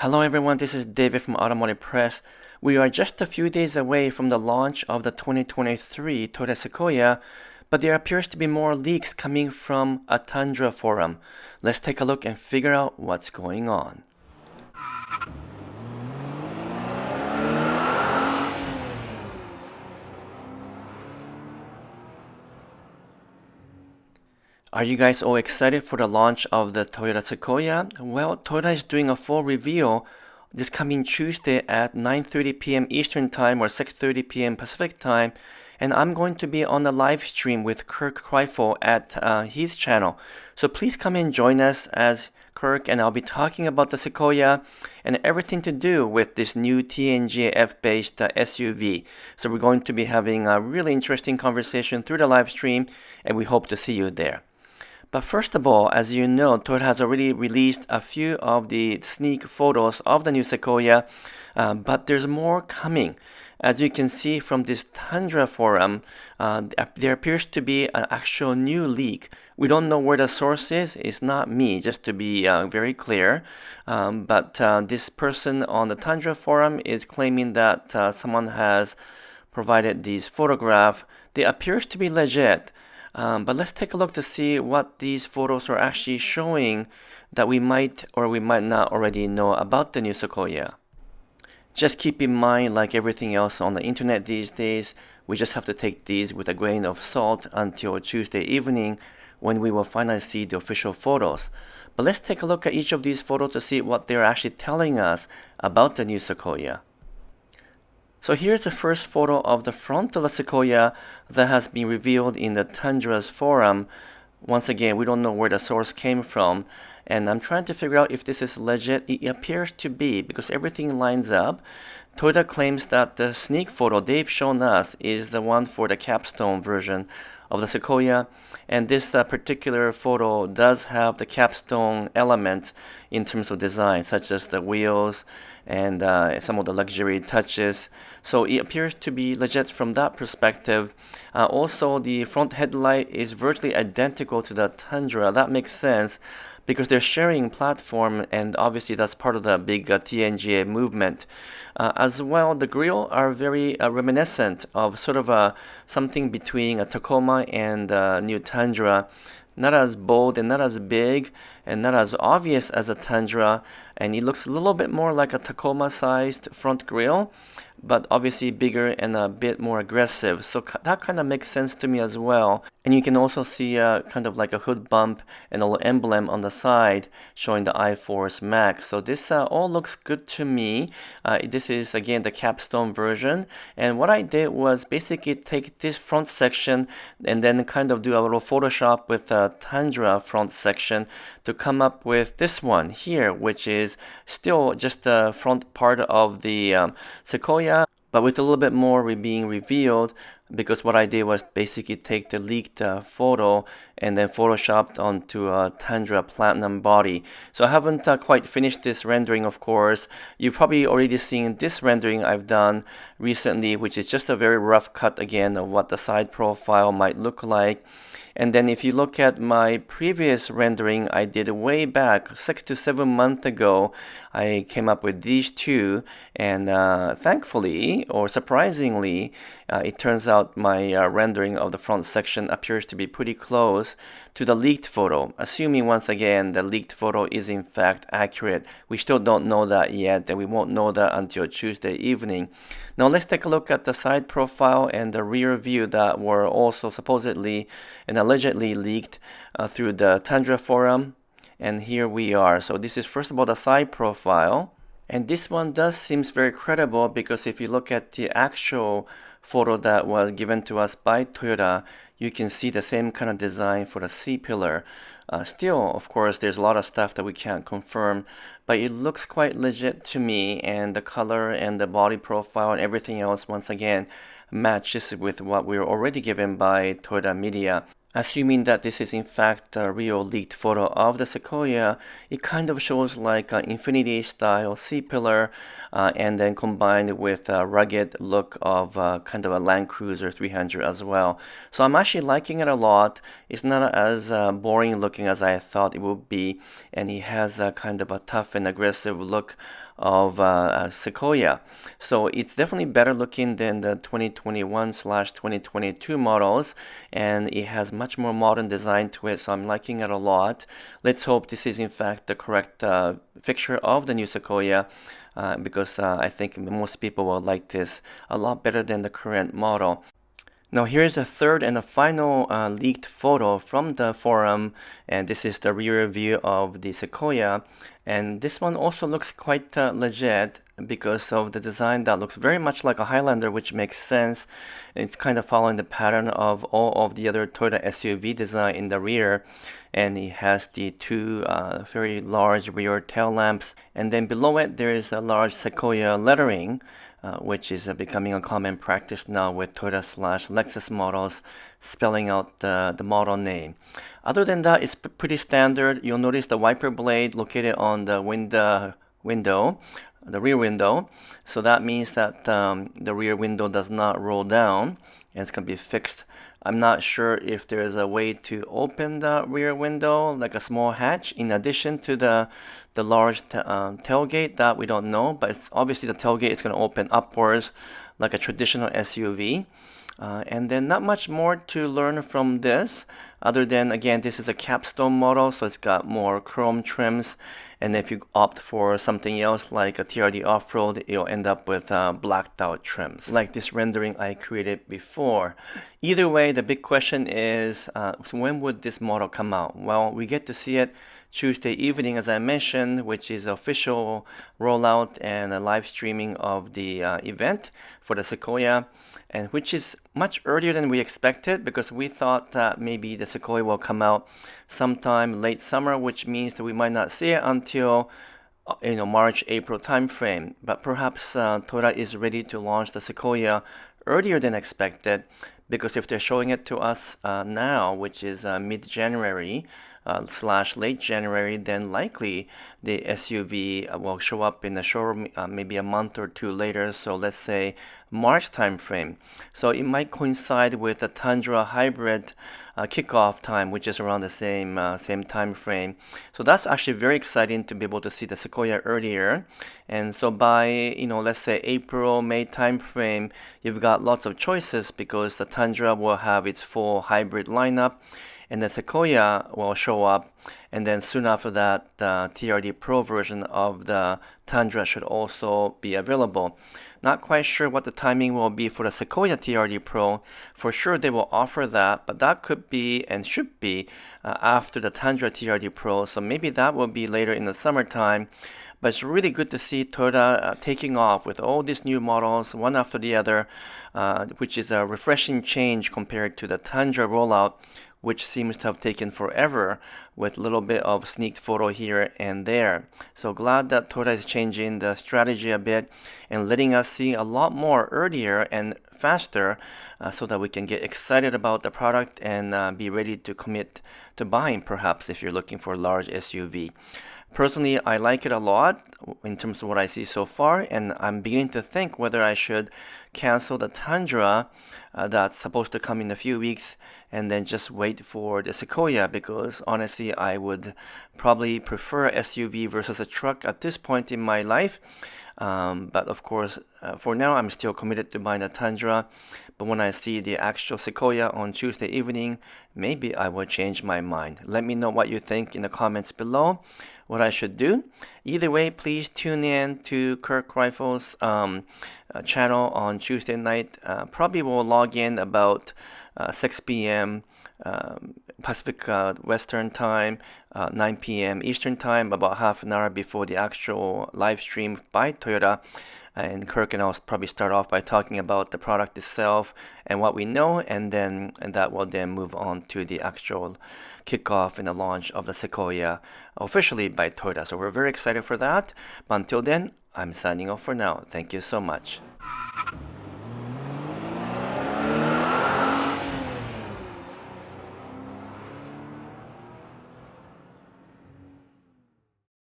Hello everyone, this is David from Automotive Press. We are just a few days away from the launch of the 2023 Toyota Sequoia, but there appears to be more leaks coming from a Tundra forum. Let's take a look and figure out what's going on. Are you guys all excited for the launch of the Toyota Sequoia? Well, Toyota is doing a full reveal this coming Tuesday at 9:30 p.m. Eastern Time or 6:30 p.m. Pacific Time, and I'm going to be on a live stream with Kirk Kreifels at his channel. So please come and join us as Kirk, and I'll be talking about the Sequoia and everything to do with this new TNGA-based SUV. So we're going to be having a really interesting conversation through the live stream, and we hope to see you there. But first of all, as you know, Toyota has already released a few of the sneak photos of the new Sequoia, but there's more coming. As you can see from this Tundra forum, there appears to be an actual new leak. We don't know where the source is. It's not me, just to be very clear. But this person on the Tundra forum is claiming that someone has provided these photographs. They appears to be legit. But let's take a look to see what these photos are actually showing that we might or we might not already know about the new Sequoia. Just keep in mind, like everything else on the internet these days, we just have to take these with a grain of salt until Tuesday evening when we will finally see the official photos. But let's take a look at each of these photos to see what they're actually telling us about the new Sequoia. So here's the first photo of the front of the Sequoia that has been revealed in the Tundra's forum. Once again, we don't know where the source came from, and I'm trying to figure out if this is legit. It appears to be because everything lines up. Toyota claims that the sneak photo they've shown us is the one for the capstone version of the Sequoia, and this particular photo does have the capstone element in terms of design, such as the wheels and some of the luxury touches. So it appears to be legit from that perspective. Also, the front headlight is virtually identical to the Tundra. That makes sense because they're sharing platform, and obviously that's part of the big TNGA movement. As well, the grille are very reminiscent of sort of something between a Tacoma and new Tundra. Not as bold and not as big and not as obvious as a Tundra, and it looks a little bit more like a Tacoma-sized front grille, but obviously bigger and a bit more aggressive. So that kind of makes sense to me as well. And you can also see kind of like a hood bump and a little emblem on the side showing the iForce Max. So this all looks good to me. This is again the capstone version. And what I did was basically take this front section and then kind of do a little Photoshop with the Tundra front section to come up with this one here, which is still just the front part of the Sequoia, but with a little bit more being revealed, because what I did was basically take the leaked photo and then photoshopped onto a Tundra Platinum body. So I haven't quite finished this rendering, of course. You've probably already seen this rendering I've done recently, which is just a very rough cut again of what the side profile might look like. And then if you look at my previous rendering I did way back 6 to 7 months ago, I came up with these two, and thankfully or surprisingly, it turns out my rendering of the front section appears to be pretty close to the leaked photo, assuming once again the leaked photo is in fact accurate. We still don't know that yet, and we won't know that until Tuesday evening. Now let's take a look at the side profile and the rear view that were also supposedly and allegedly leaked through the Tundra forum. And here we are. So this is first of all the side profile. And this one does seems very credible because if you look at the actual photo that was given to us by Toyota, you can see the same kind of design for the C-pillar. Still, of course, there's a lot of stuff that we can't confirm, but it looks quite legit to me, and the color and the body profile and everything else, once again, matches with what we were already given by Toyota Media. Assuming that this is in fact a real leaked photo of the Sequoia, it kind of shows like an Infinity style C-pillar and then combined with a rugged look of kind of a Land Cruiser 300 as well. So I'm actually liking it a lot. It's not as boring looking as I thought it would be, and it has a kind of a tough and aggressive look of Sequoia. So it's definitely better looking than the 2021/2022 models, and it has much more modern design to it, so I'm liking it a lot. Let's hope this is in fact the correct picture of the new Sequoia, because I think most people will like this a lot better than the current model. Now here's the third and the final leaked photo from the forum, and this is the rear view of the Sequoia, and this one also looks quite legit because of the design that looks very much like a Highlander, which makes sense. It's kind of following the pattern of all of the other Toyota SUV design in the rear, and it has the two very large rear tail lamps, and then below it there is a large Sequoia lettering, which is becoming a common practice now with Toyota/Lexus models spelling out the model name. Other than that, it's pretty standard. You'll notice the wiper blade located on the window, the rear window. So that means that the rear window does not roll down, and it's going to be fixed. I'm not sure if there is a way to open the rear window, like a small hatch, in addition to the large tailgate. That we don't know, but it's obviously the tailgate is going to open upwards like a traditional SUV. And then not much more to learn from this, other than, again, this is a capstone model, so it's got more chrome trims, and if you opt for something else like a TRD off-road, you'll end up with blacked out trims, like this rendering I created before. Either way, the big question is, so when would this model come out? Well, we get to see it Tuesday evening, as I mentioned, which is official rollout and a live streaming of the event for the Sequoia, and which is much earlier than we expected, because we thought that maybe the Sequoia will come out sometime late summer, which means that we might not see it until March, April timeframe. But perhaps Toyota is ready to launch the Sequoia earlier than expected, because if they're showing it to us now, which is mid-January / late January, then likely the SUV will show up in the showroom maybe a month or two later, so let's say March timeframe. So it might coincide with the Tundra hybrid kickoff time, which is around the same time frame. So that's actually very exciting to be able to see the Sequoia earlier. And so by let's say April, May time frame, you've got lots of choices, because the Tundra will have its full hybrid lineup, and the Sequoia will show up, and then soon after that, the TRD Pro version of the Tundra should also be available. Not quite sure what the timing will be for the Sequoia TRD Pro. For sure they will offer that, but that could be and should be after the Tundra TRD Pro, so maybe that will be later in the summertime. But it's really good to see Toyota taking off with all these new models, one after the other, which is a refreshing change compared to the Tundra rollout, which seems to have taken forever, with a little bit of sneak photo here and there. So glad that Toyota is changing the strategy a bit and letting us see a lot more earlier and faster, so that we can get excited about the product and be ready to commit to buying, perhaps if you're looking for a large SUV. Personally, I like it a lot in terms of what I see so far, and I'm beginning to think whether I should cancel the Tundra that's supposed to come in a few weeks and then just wait for the Sequoia, because honestly, I would probably prefer SUV versus a truck at this point in my life. But of course, for now, I'm still committed to buying the Tundra. But when I see the actual Sequoia on Tuesday evening, maybe I will change my mind. Let me know what you think in the comments below, what I should do. Either way, please tune in to Kirk Kreifels' channel on Tuesday night. Probably will log in about 6 p.m. Pacific Western time, 9 p.m. Eastern time, about half an hour before the actual live stream by Toyota. And Kirk and I'll probably start off by talking about the product itself and what we know, and that will then move on to the actual kickoff and the launch of the Sequoia officially by Toyota. So we're very excited for that. But until then, I'm signing off for now. Thank you so much.